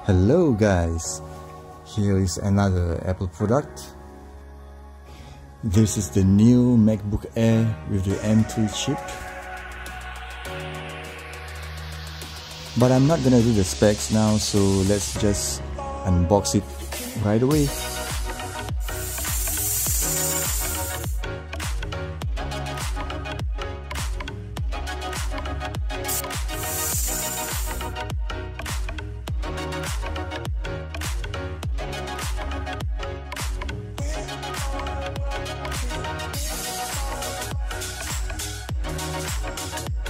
Hello guys, here is another Apple product. This is the new MacBook Air with the M3 chip. But I'm not gonna do the specs now, so let's just unbox it right away.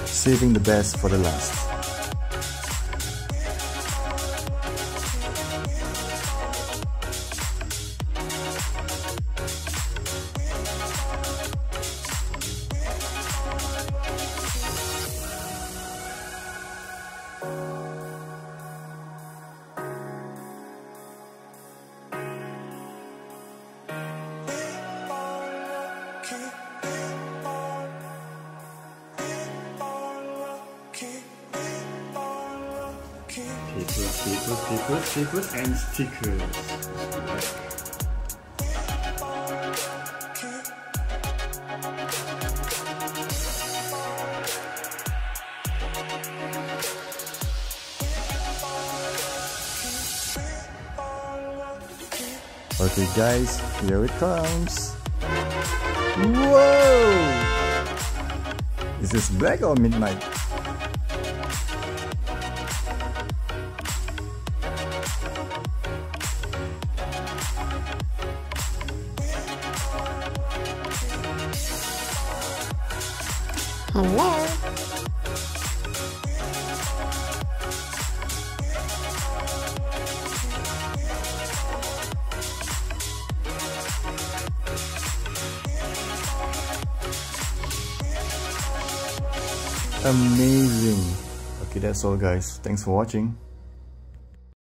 Saving the best for the last. Papers and stickers. Okay guys, here it comes. Whoa! Is this black or midnight? Hello. Amazing. Okay, that's all guys. Thanks for watching.